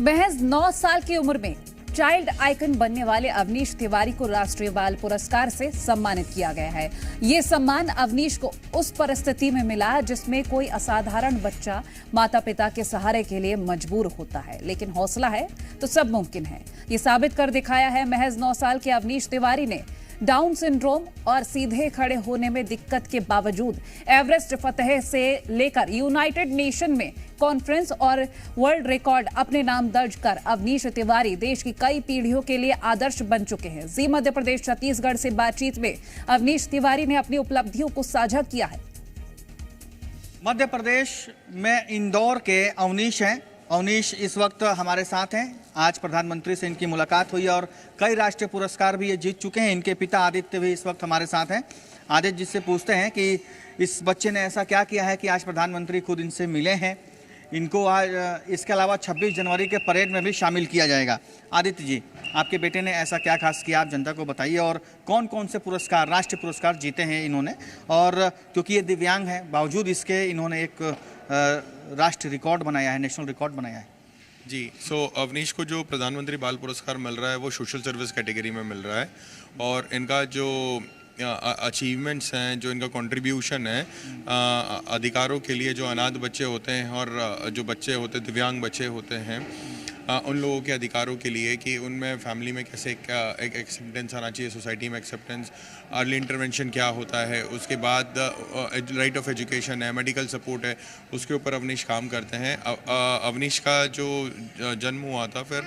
महज 9 साल की उम्र में चाइल्ड आइकन बनने वाले अवनीश तिवारी को राष्ट्रीय बाल पुरस्कार से सम्मानित किया गया है। ये सम्मान अवनीश को उस परिस्थिति में मिला जिसमें कोई असाधारण बच्चा माता पिता के सहारे के लिए मजबूर होता है, लेकिन हौसला है तो सब मुमकिन है। ये साबित कर दिखाया है महज 9 साल के अवनीश तिवारी ने। डाउन सिंड्रोम और सीधे खड़े होने में दिक्कत के बावजूद एवरेस्ट फतह से लेकर यूनाइटेड नेशन में कॉन्फ्रेंस और वर्ल्ड रिकॉर्ड अपने नाम दर्ज कर अवनीश तिवारी देश की कई पीढ़ियों के लिए आदर्श बन चुके हैं। जी मध्य प्रदेश छत्तीसगढ़ से बातचीत में अवनीश तिवारी ने अपनी उपलब्धियों को साझा किया है। मध्य प्रदेश में इंदौर के अवनीश हैं। अवनीश इस वक्त हमारे साथ हैं। आज प्रधानमंत्री से इनकी मुलाकात हुई और कई राष्ट्रीय पुरस्कार भी ये जीत चुके हैं। इनके पिता आदित्य भी इस वक्त हमारे साथ हैं। आदित्य जी से पूछते हैं कि इस बच्चे ने ऐसा क्या किया है कि आज प्रधानमंत्री खुद इनसे मिले हैं। इनको आज इसके अलावा 26 जनवरी के परेड में भी शामिल किया जाएगा। आदित्य जी, आपके बेटे ने ऐसा क्या खास किया, आप जनता को बताइए। और कौन कौन से पुरस्कार, राष्ट्रीय पुरस्कार जीते हैं इन्होंने, और क्योंकि ये दिव्यांग है बावजूद इसके इन्होंने एक राष्ट्रीय रिकॉर्ड बनाया है, नेशनल रिकॉर्ड बनाया है। जी, अवनीश को जो प्रधानमंत्री बाल पुरस्कार मिल रहा है वो सोशल सर्विस कैटेगरी में मिल रहा है, और इनका जो अचीवमेंट्स हैं, जो इनका कंट्रीब्यूशन है अधिकारों के लिए, जो अनाथ बच्चे होते हैं और जो बच्चे होते दिव्यांग बच्चे होते हैं उन लोगों के अधिकारों के लिए, कि उनमें फैमिली में कैसे एक एक्सेप्टेंस आना चाहिए, सोसाइटी में एक्सेप्टेंस, अर्ली इंटरवेंशन क्या होता है, उसके बाद राइट ऑफ एजुकेशन है, मेडिकल सपोर्ट है, उसके ऊपर अवनीश काम करते हैं। अवनीश का जो जन्म हुआ था, फिर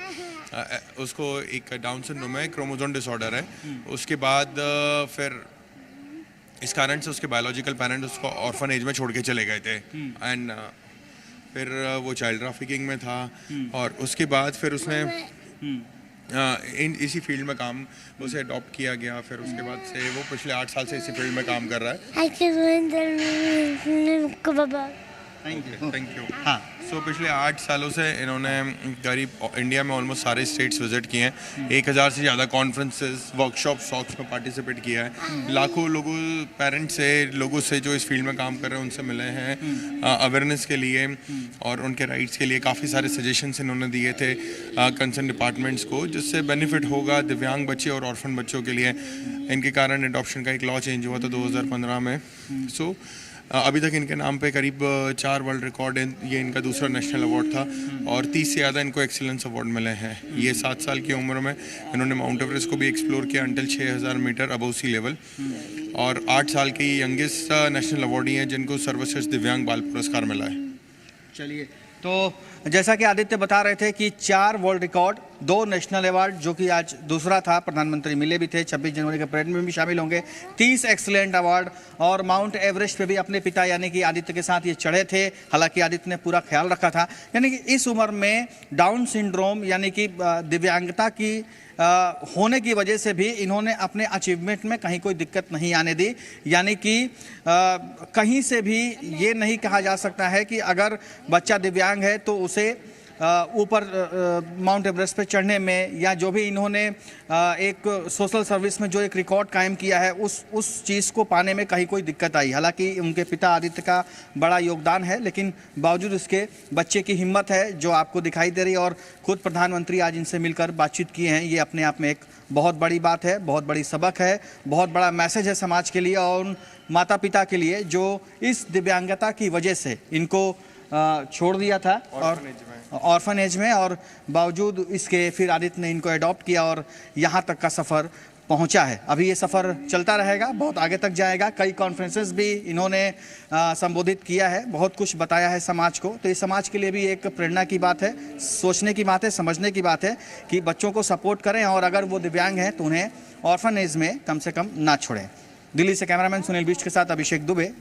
उसको एक डाउन सिंड्रोम है, क्रोमोसोम डिसऑर्डर है। उसके बाद फिर इस कारण से उसके बायोलॉजिकल पेरेंट्स उसको ऑर्फन एज में छोड़ के चले गए थे, एंड फिर वो चाइल्ड ट्रैफिकिंग में था, और उसके बाद फिर उसने इसी फील्ड में काम, उसे अडॉप्ट किया गया। फिर उसके बाद से वो पिछले 8 साल से इसी फील्ड में काम कर रहा है। Thank you. हाँ, पिछले 8 सालों से इन्होंने करीब इंडिया में ऑलमोस्ट सारे स्टेट्स विजिट किए हैं। 1000 से ज़्यादा कॉन्फ्रेंसेस, वर्कशॉप, सॉक्स में पार्टिसिपेट किया है। लाखों लोगों, पेरेंट्स से, लोगों से जो इस फील्ड में काम कर रहे हैं उनसे मिले हैं अवेयरनेस के लिए और उनके राइट्स के लिए। काफ़ी सारे सजेशंस इन्होंने दिए थे कंसर्न डिपार्टमेंट्स को, जिससे बेनिफिट होगा दिव्यांग बच्चे और ऑर्फन बच्चों के लिए। इनके कारण एडॉप्शन का एक लॉ चेंज हुआ था 2015 में। अभी तक इनके नाम पे करीब 4 वर्ल्ड रिकॉर्ड है। ये इनका दूसरा नेशनल अवार्ड था, और 30 से ज़्यादा इनको एक्सीलेंस अवार्ड मिले हैं। ये 7 साल की उम्र में इन्होंने माउंट एवरेस्ट को भी एक्सप्लोर किया until 6000 metre above sea level, और 8 साल की यंगेस्ट नेशनल अवार्डी हैं जिनको सर्वश्रेष्ठ दिव्यांग बाल पुरस्कार मिला है। चलिए, तो जैसा कि आदित्य बता रहे थे कि 4 वर्ल्ड रिकॉर्ड, 2 नेशनल अवार्ड, जो कि आज दूसरा था, प्रधानमंत्री मिले भी थे, 26 जनवरी के परेड में भी शामिल होंगे, 30 एक्सीलेंट अवार्ड, और माउंट एवरेस्ट पे भी अपने पिता यानी कि आदित्य के साथ ये चढ़े थे। हालांकि आदित्य ने पूरा ख्याल रखा था। यानी कि इस उम्र में डाउन सिंड्रोम यानी कि दिव्यांगता की होने की वजह से भी इन्होंने अपने अचीवमेंट में कहीं कोई दिक्कत नहीं आने दी। यानी कि कहीं से भी ये नहीं कहा जा सकता है कि अगर बच्चा दिव्यांग है तो उसे ऊपर माउंट एवरेस्ट पे चढ़ने में, या जो भी इन्होंने एक सोशल सर्विस में जो एक रिकॉर्ड कायम किया है उस चीज़ को पाने में कहीं कोई दिक्कत आई। हालांकि उनके पिता आदित्य का बड़ा योगदान है, लेकिन बावजूद इसके बच्चे की हिम्मत है जो आपको दिखाई दे रही है, और खुद प्रधानमंत्री आज इनसे मिलकर बातचीत किए हैं। ये अपने आप में एक बहुत बड़ी बात है, बहुत बड़ी सबक है, बहुत बड़ा मैसेज है समाज के लिए और उन माता पिता के लिए जो इस दिव्यांगता की वजह से इनको छोड़ दिया था ऑर्फन एज में, और बावजूद इसके फिर आदित्य ने इनको अडॉप्ट किया और यहाँ तक का सफ़र पहुँचा है। अभी ये सफ़र चलता रहेगा, बहुत आगे तक जाएगा। कई कॉन्फ्रेंसेस भी इन्होंने संबोधित किया है, बहुत कुछ बताया है समाज को। तो ये समाज के लिए भी एक प्रेरणा की बात है, सोचने की बात है, समझने की बात है कि बच्चों को सपोर्ट करें, और अगर वो दिव्यांग हैं तो उन्हें ऑर्फन एज में कम से कम ना छोड़ें। दिल्ली से कैमरामैन सुनील बिष्ट के साथ अभिषेक दुबे।